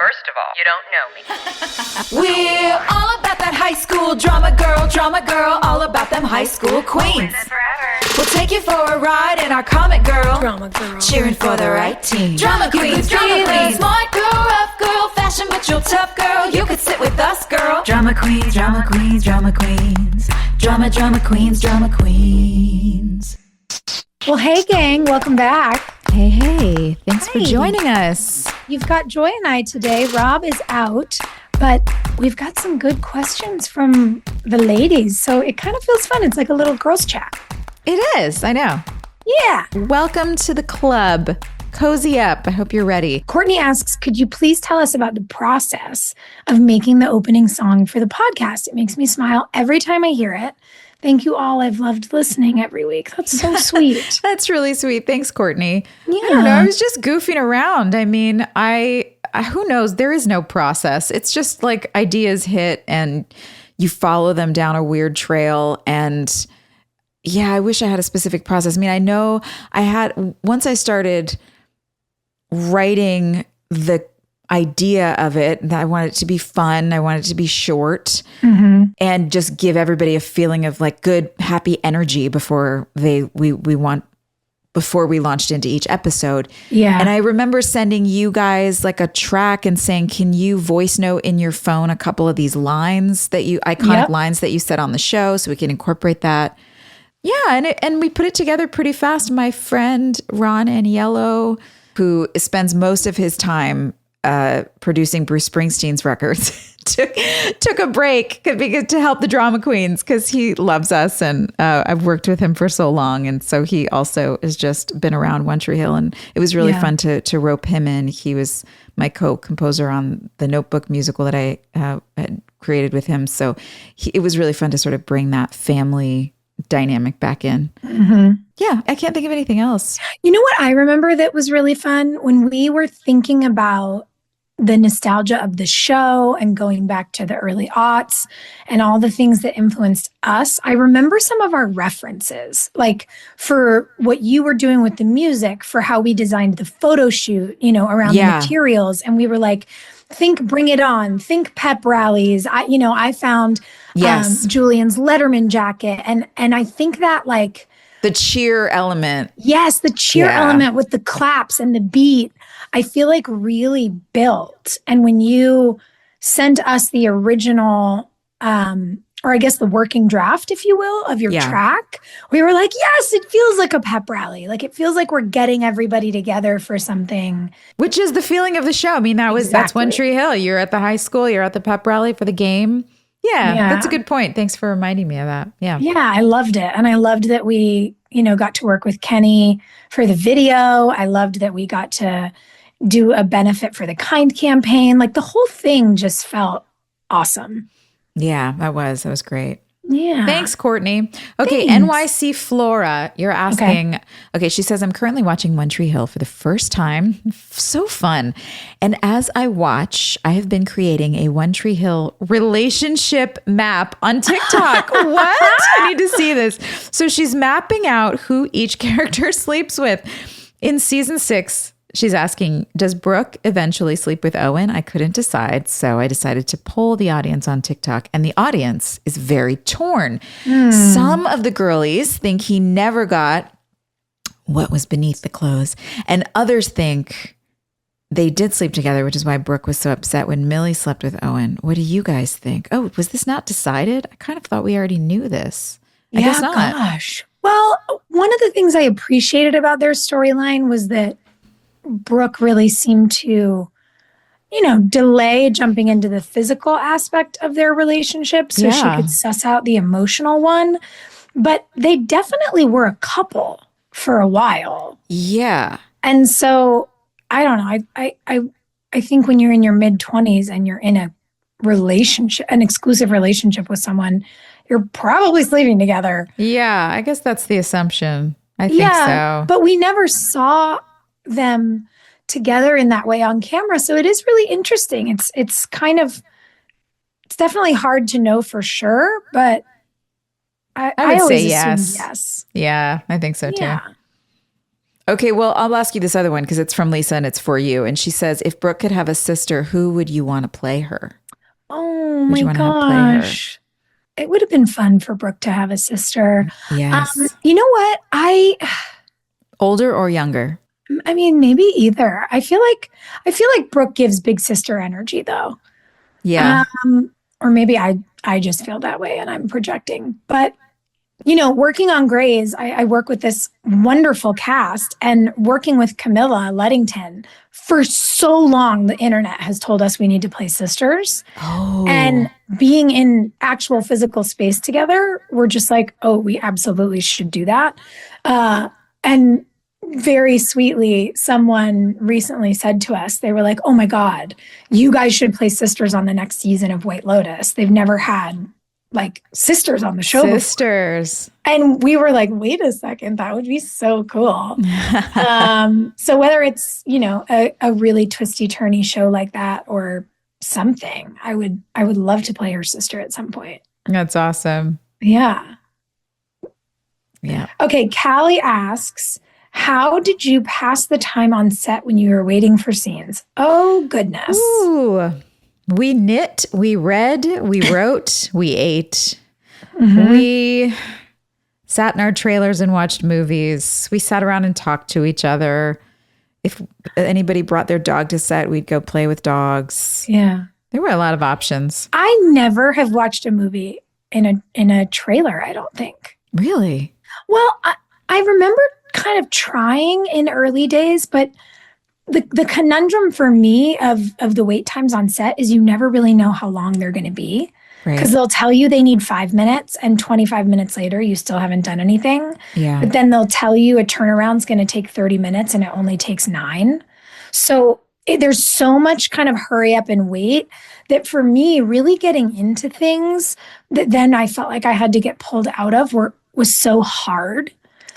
First of all, you don't know me. We're all about that high school drama girl, all about them high school queens. We'll take you for a ride in our comic girl, cheering for the right team. Drama queens, smart girl, rough girl, fashion but you're tough girl. You could sit with us, girl. Drama queens, drama queens, drama queens, drama queens, drama queens. Well, hey, gang, welcome back. Hey, thanks for joining us. You've got Joy and I today. Rob is out, but we've got some good questions from the ladies, so it kind of feels fun. It's like a little girls' chat. It is, I know. Yeah. Welcome to the club. Cozy up. I hope you're ready. Courtney asks, could you please tell us about the process of making the opening song for the podcast? It makes me smile every time I hear it. Thank you all. I've loved listening every week. That's so sweet. That's really sweet. Thanks, Courtney. Yeah. I don't know. I was just goofing around. I mean, I who knows? There is no process. It's just like ideas hit and you follow them down a weird trail. And yeah, I wish I had a specific process. I mean, I know once I started writing the idea of it, that I wanted it to be fun. I wanted it to be short and just give everybody a feeling of like good, happy energy before we launched into each episode. Yeah. And I remember sending you guys like a track and saying, can you voice note in your phone a couple of these lines iconic lines that you said on the show so we can incorporate that. Yeah. And we put it together pretty fast. My friend, Ron Aniello, who spends most of his time producing Bruce Springsteen's records, took a break to help the drama queens because he loves us and I've worked with him for so long, and so he also has just been around One Tree Hill, and it was really fun to rope him in. He was my co-composer on the Notebook musical that I had created with him, so it was really fun to sort of bring that family dynamic back in. Yeah, I can't think of anything else. You know what I remember that was really fun? When we were thinking about the nostalgia of the show and going back to the early aughts and all the things that influenced us, I remember some of our references, like for what you were doing with the music, for how we designed the photo shoot, around the materials. And we were like, think Bring It On, think pep rallies. I found Julian's Letterman jacket. And I think that like, the cheer element. Yes, the cheer element with the claps and the beat, I feel like really built. And when you sent us the original, or I guess the working draft, if you will, of your track, we were like, yes, it feels like a pep rally. Like it feels like we're getting everybody together for something. Which is the feeling of the show. I mean, that's One Tree Hill. You're at the high school, you're at the pep rally for the game. Yeah, that's a good point. Thanks for reminding me of that. Yeah. Yeah, I loved it. And I loved that we, got to work with Kenny for the video. I loved that we got to do a benefit for the Kind campaign. Like the whole thing just felt awesome. Yeah, that was great. Yeah. Thanks, Courtney. Okay, Thanks. NYC Flora, you're asking. Okay, she says, I'm currently watching One Tree Hill for the first time. So fun. And as I watch, I have been creating a One Tree Hill relationship map on TikTok. What? I need to see this. So she's mapping out who each character sleeps with. In season 6, she's asking, does Brooke eventually sleep with Owen? I couldn't decide, so I decided to poll the audience on TikTok, and the audience is very torn. Some of the girlies think he never got what was beneath the clothes, and others think they did sleep together, which is why Brooke was so upset when Millie slept with Owen. What do you guys think? Oh, was this not decided? I kind of thought we already knew this. I guess not. Gosh. Well, one of the things I appreciated about their storyline was that Brooke really seemed to, delay jumping into the physical aspect of their relationship so she could suss out the emotional one. But they definitely were a couple for a while. Yeah. And so, I don't know. I think when you're in your mid-20s and you're in a relationship, an exclusive relationship with someone, you're probably sleeping together. Yeah, I guess that's the assumption. I think so. But we never saw them together in that way on camera. So it is really interesting. It's definitely hard to know for sure, but I would always say yes. Yes. Yeah, I think so too. Yeah. Okay, well, I'll ask you this other one because it's from Lisa and it's for you. And she says, if Brooke could have a sister, who would you want to play her? Oh my gosh. It would have been fun for Brooke to have a sister. Yes. You know what? Older or younger? I mean, maybe either. I feel like Brooke gives big sister energy though. Yeah. Or maybe I just feel that way and I'm projecting. But working on Grey's, I work with this wonderful cast, and working with Camilla Luddington for so long, the internet has told us we need to play sisters. Oh. And being in actual physical space together, we're just like, oh, we absolutely should do that. And very sweetly, someone recently said to us, they were like, oh my God, you guys should play sisters on the next season of White Lotus. They've never had like sisters on the show Sisters. before. And we were like, wait a second, that would be so cool. So whether it's, a really twisty turny show like that or something, I would love to play her sister at some point. That's awesome. Yeah. Yeah. Okay. Callie asks, how did you pass the time on set when you were waiting for scenes? Oh, goodness. Ooh. We knit, we read, we wrote, we ate. Mm-hmm. We sat in our trailers and watched movies. We sat around and talked to each other. If anybody brought their dog to set, we'd go play with dogs. Yeah. There were a lot of options. I never have watched a movie in a trailer, I don't think. Really? Well, I remember kind of trying in early days, but the conundrum for me of the wait times on set is you never really know how long they're going to be. Because they'll tell you they need 5 minutes and 25 minutes later, you still haven't done anything. Yeah. But then they'll tell you a turnaround's going to take 30 minutes and it only takes 9. So there's so much kind of hurry up and wait that for me, really getting into things that then I felt like I had to get pulled out of was so hard.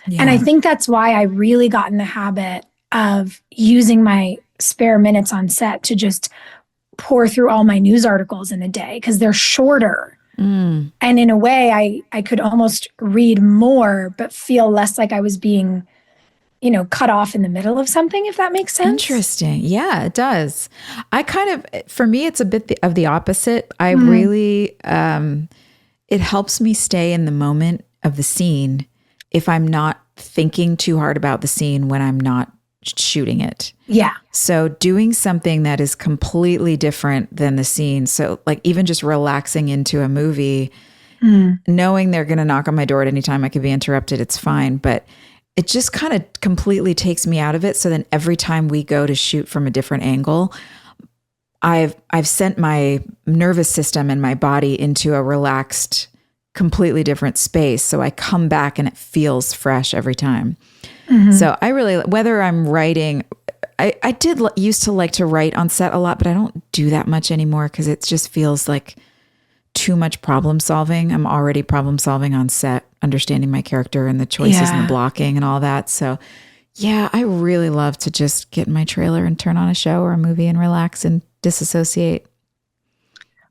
Yeah. And I think that's why I really got in the habit of using my spare minutes on set to just pour through all my news articles in a day because they're shorter. And in a way, I could almost read more, but feel less like I was being, cut off in the middle of something, if that makes sense. Interesting. Yeah, it does. For me, it's a bit of the opposite. I really, it helps me stay in the moment of the scene if I'm not thinking too hard about the scene when I'm not shooting it. Yeah. So doing something that is completely different than the scene. So like even just relaxing into a movie, knowing they're going to knock on my door at any time, I could be interrupted. It's fine. But it just kind of completely takes me out of it. So then every time we go to shoot from a different angle, I've sent my nervous system and my body into a relaxed, completely different space. So I come back and it feels fresh every time. So I really, whether I'm writing, I did used to like to write on set a lot, but I don't do that much anymore because it just feels like too much problem solving. I'm already problem solving on set, understanding my character and the choices and the blocking and all that. So yeah, I really love to just get in my trailer and turn on a show or a movie and relax and disassociate.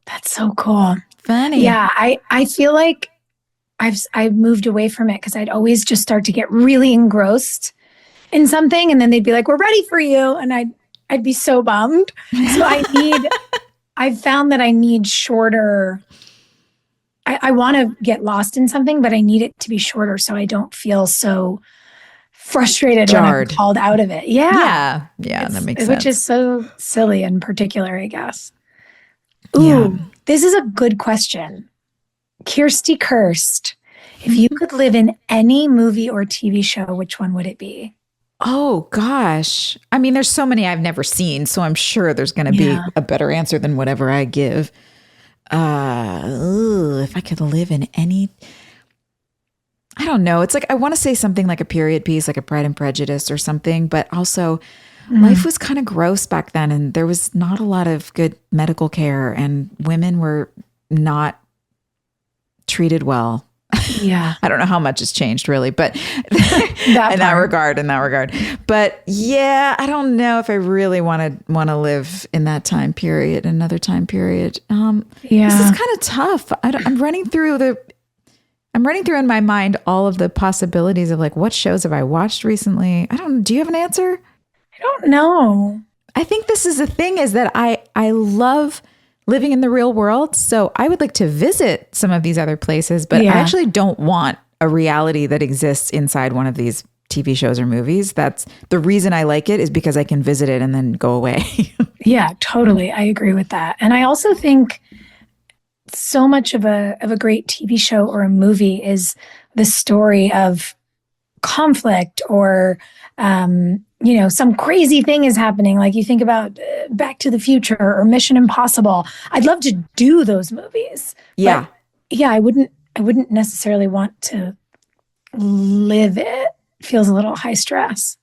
That's so cool. Funny. Yeah, I feel like I've moved away from it because I'd always just start to get really engrossed in something, and then they'd be like, "We're ready for you," and I'd be so bummed. So I've found that I need shorter. I want to get lost in something, but I need it to be shorter so I don't feel so frustrated when I'm called out of it. Yeah, that makes sense. Which is so silly in particular, I guess. Ooh, this is a good question. Kirsty Kirst, if you could live in any movie or TV show, which one would it be? Oh, gosh. I mean, there's so many I've never seen, so I'm sure there's going to be a better answer than whatever I give. If I could live in any... I don't know. It's like, I want to say something like a period piece, like a Pride and Prejudice or something, but also life was kind of gross back then, and there was not a lot of good medical care, and women were not treated well. Yeah. I don't know how much has changed really, but in that regard. But yeah, I don't know if I really want to live in that time period, another time period. This is kind of tough. I'm I'm running through in my mind all of the possibilities of like, what shows have I watched recently? Do you have an answer? I don't know. I think this is the thing is that I love living in the real world. So I would like to visit some of these other places, but I actually don't want a reality that exists inside one of these TV shows or movies. That's the reason I like it, is because I can visit it and then go away. Yeah, totally. I agree with that. And I also think so much of a great TV show or a movie is the story of conflict or, some crazy thing is happening. Like you think about Back to the Future or Mission Impossible. I'd love to do those movies. Yeah. But yeah, I wouldn't necessarily want to live it. Feels a little high stress.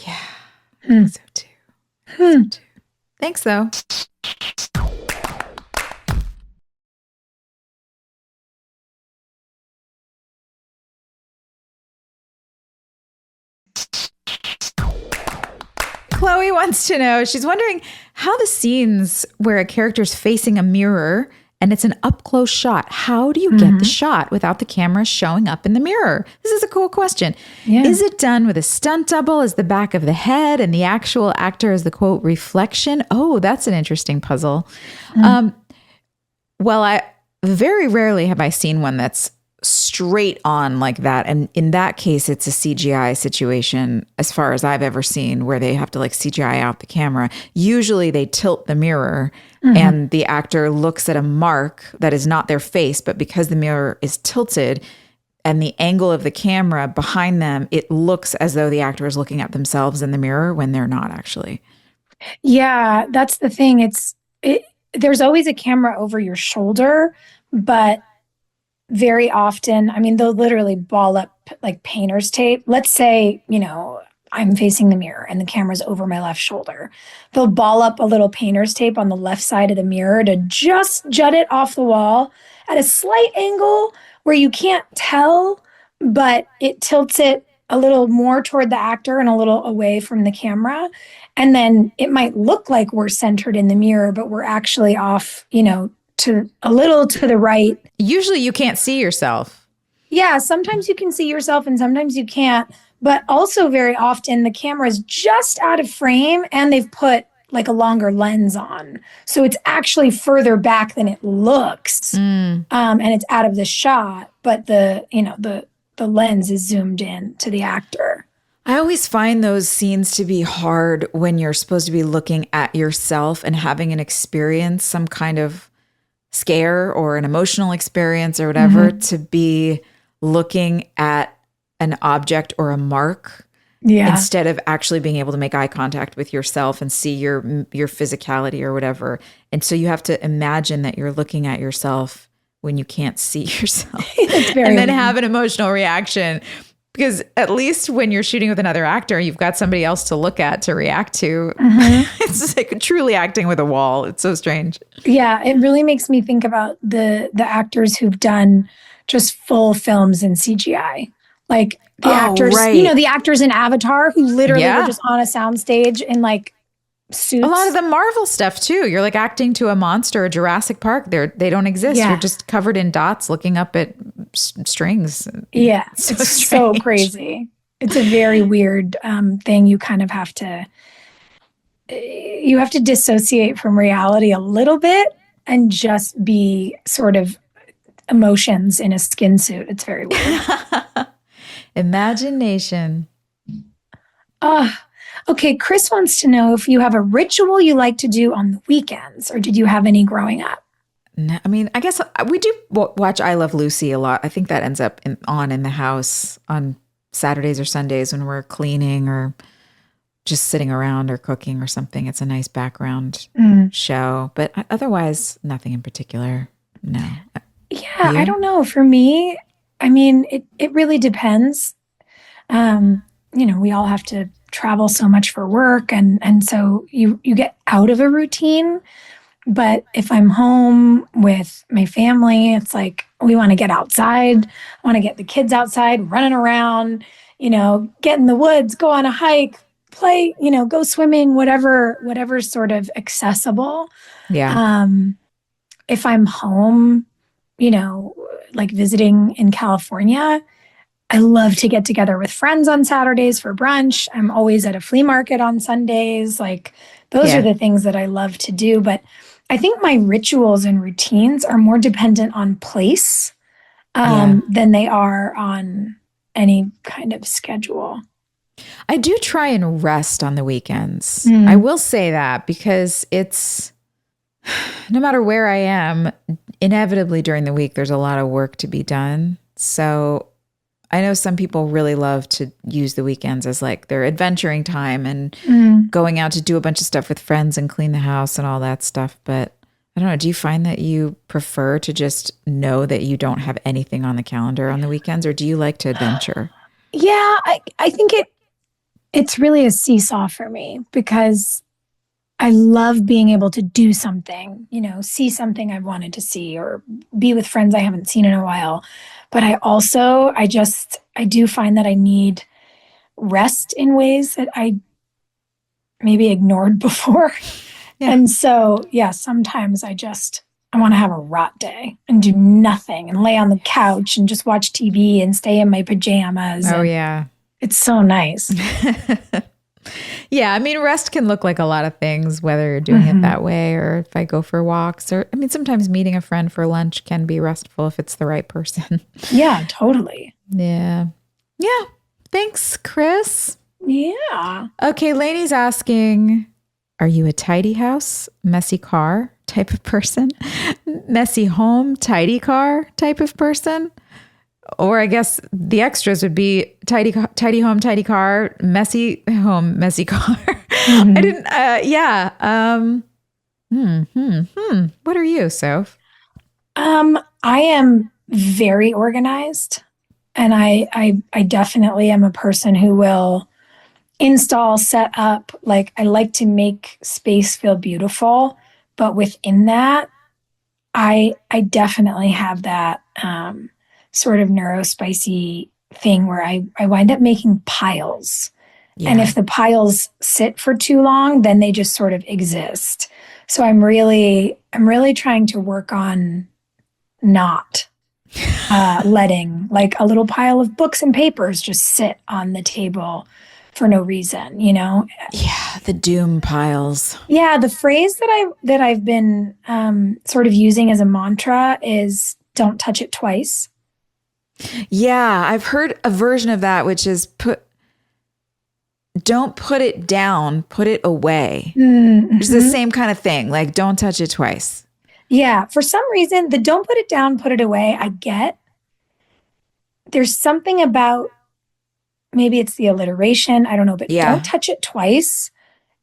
Yeah. So too. Thanks though. Chloe wants to know, she's wondering how the scenes where a character's facing a mirror and it's an up-close shot, how do you get the shot without the camera showing up in the mirror? This is a cool question. Yeah. Is it done with a stunt double as the back of the head and the actual actor as the, quote, reflection? Oh, that's an interesting puzzle. Well, I very rarely have I seen one that's straight on like that. And in that case, it's a CGI situation as far as I've ever seen, where they have to like CGI out the camera. Usually they tilt the mirror and the actor looks at a mark that is not their face, but because the mirror is tilted and the angle of the camera behind them, it looks as though the actor is looking at themselves in the mirror when they're not actually. Yeah, that's the thing. There's always a camera over your shoulder, but very often, I mean, they'll literally ball up like painter's tape. Let's say, I'm facing the mirror and the camera's over my left shoulder. They'll ball up a little painter's tape on the left side of the mirror to just jut it off the wall at a slight angle where you can't tell, but it tilts it a little more toward the actor and a little away from the camera. And then it might look like we're centered in the mirror, but we're actually off, to a little to the right. Usually you can't see yourself. Yeah, sometimes you can see yourself and sometimes you can't. But also very often the camera is just out of frame and they've put like a longer lens on. So it's actually further back than it looks. And it's out of the shot, but the lens is zoomed in to the actor. I always find those scenes to be hard when you're supposed to be looking at yourself and having an experience, some kind of scare or an emotional experience or whatever, to be looking at an object or a mark instead of actually being able to make eye contact with yourself and see your physicality or whatever. And so you have to imagine that you're looking at yourself when you can't see yourself and then have an emotional reaction. Because at least when you're shooting with another actor, you've got somebody else to look at, to react to. It's like truly acting with a wall. It's so strange. Yeah, it really makes me think about the actors who've done just full films in CGI. Like the actors, the actors in Avatar who literally were just on a soundstage in like suits. A lot of the Marvel stuff too. You're like acting to a monster, a Jurassic Park. They don't exist. Yeah. You're just covered in dots looking up at strings. Yeah, it's so crazy. It's a very weird thing. You kind of have to dissociate from reality a little bit and just be sort of emotions in a skin suit. It's very weird. Imagination. Okay, Chris wants to know if you have a ritual you like to do on the weekends, or did you have any growing up? No, I mean, I guess we do watch I Love Lucy a lot. I think that ends up in the house on Saturdays or Sundays when we're cleaning or just sitting around or cooking or something. It's a nice background show, but otherwise, nothing in particular. No. Yeah, I don't know. For me, I mean, it really depends. We all have to travel so much for work, and so you get out of a routine. But if I'm home with my family, it's like we want to get outside. I want to get the kids outside, running around, get in the woods, go on a hike, play, go swimming, whatever's sort of accessible. Yeah. If I'm home, like visiting in California, I love to get together with friends on Saturdays for brunch. I'm always at a flea market on Sundays. Like those are the things that I love to do. But I think my rituals and routines are more dependent on place than they are on any kind of schedule. I do try and rest on the weekends. I will say that because it's, no matter where I am, inevitably during the week, there's a lot of work to be done. So I know some people really love to use the weekends as like their adventuring time and going out to do a bunch of stuff with friends and clean the house and all that stuff. But I don't know. Do you find that you prefer to just know that you don't have anything on the calendar on the weekends, or do you like to adventure? Yeah, I think it's really a seesaw for me because I love being able to do something, see something I've wanted to see or be with friends I haven't seen in a while. But I do find that I need rest in ways that I maybe ignored before. Yeah. And so, sometimes I want to have a rot day and do nothing and lay on the couch and just watch TV and stay in my pajamas. Oh, yeah. It's so nice. Yeah, I mean, rest can look like a lot of things, whether you're doing it that way or if I go for walks or, sometimes meeting a friend for lunch can be restful if it's the right person. Yeah, totally. Yeah. Yeah. Thanks, Chris. Yeah. Okay, Lainey's asking, are you a tidy house, messy car type of person? Messy home, tidy car type of person? Or I guess the extras would be tidy home, tidy car, messy home, messy car. I didn't, What are you, Soph? I am very organized, and I definitely am a person who will install, set up. Like I like to make space feel beautiful, but within that, I definitely have that sort of neurospicy thing where I wind up making piles. Yeah. And if the piles sit for too long, then they just sort of exist. So I'm really trying to work on not letting like a little pile of books and papers just sit on the table for no reason, Yeah, the doom piles. Yeah, the phrase that I've been sort of using as a mantra is "don't touch it twice." Yeah, I've heard a version of that, which is don't put it down, put it away. It's the same kind of thing, like don't touch it twice. Yeah, for some reason, the don't put it down, put it away, I get. There's something about, maybe it's the alliteration, I don't know, but don't touch it twice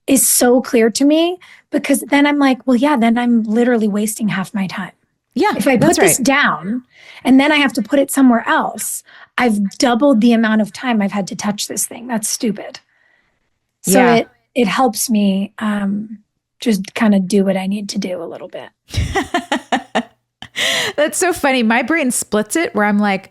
is so clear to me because then I'm like, well, then I'm literally wasting half my time. Yeah, if I put this down and then I have to put it somewhere else, I've doubled the amount of time I've had to touch this thing. That's stupid. So it helps me just kind of do what I need to do a little bit. That's so funny. My brain splits it where I'm like,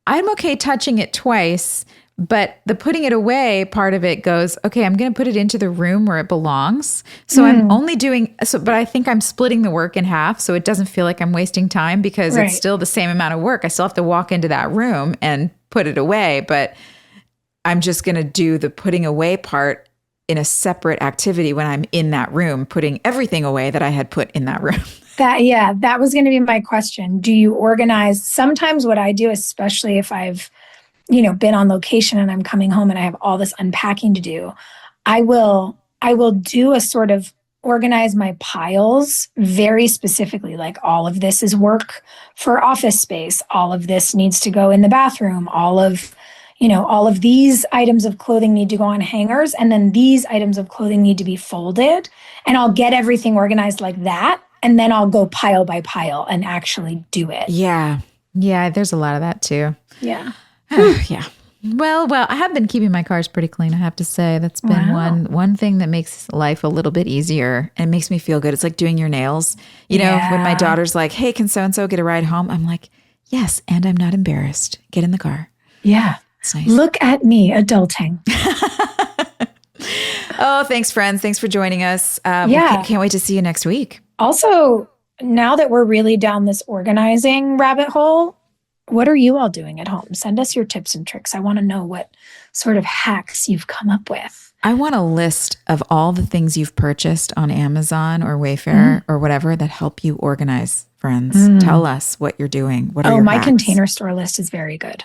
I'm okay touching it twice, but the putting it away part of it goes, okay, I'm going to put it into the room where it belongs. So I'm only doing, but I think I'm splitting the work in half so it doesn't feel like I'm wasting time because it's still the same amount of work. I still have to walk into that room and put it away, but I'm just going to do the putting away part in a separate activity when I'm in that room, putting everything away that I had put in that room. That was going to be my question. Do you organize? Sometimes what I do, especially if I've been on location and I'm coming home and I have all this unpacking to do, I will do a sort of organize my piles very specifically. Like all of this is work for office space. All of this needs to go in the bathroom. All of these items of clothing need to go on hangers. And then these items of clothing need to be folded. And I'll get everything organized like that. And then I'll go pile by pile and actually do it. Yeah. Yeah. There's a lot of that too. Yeah. Yeah. Well, I have been keeping my cars pretty clean, I have to say. That's been one thing that makes life a little bit easier and makes me feel good. It's like doing your nails. You know, when my daughter's like, hey, can so-and-so get a ride home? I'm like, yes, and I'm not embarrassed. Get in the car. Yeah. It's nice. Look at me adulting. Oh, thanks, friends. Thanks for joining us. Can't wait to see you next week. Also, now that we're really down this organizing rabbit hole, what are you all doing at home? Send us your tips and tricks. I want to know what sort of hacks you've come up with. I want a list of all the things you've purchased on Amazon or Wayfair or whatever that help you organize, friends. Tell us what you're doing. What are your my hacks? Container Store list is very good.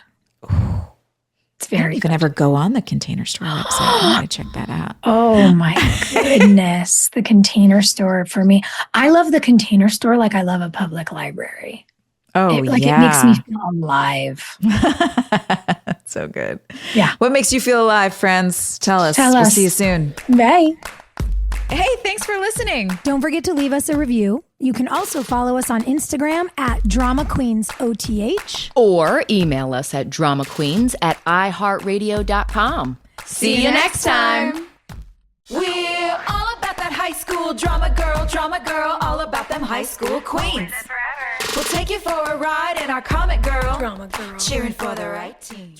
It's very I don't even good. ever go on the Container Store website. I gotta check that out. Oh my goodness. The Container Store for me. I love the Container Store like I love a public library. Oh, It makes me feel alive. That's so good. Yeah. What makes you feel alive, friends? Tell us. We'll see you soon. Bye. Hey, thanks for listening. Don't forget to leave us a review. You can also follow us on Instagram at Drama Queens OTH. Or email us at dramaqueens@iHeartRadio.com. See you next time. We're all about that high school drama girl, all about them high school queens. We'll take you for a ride in our comic girl, cheering for the right team.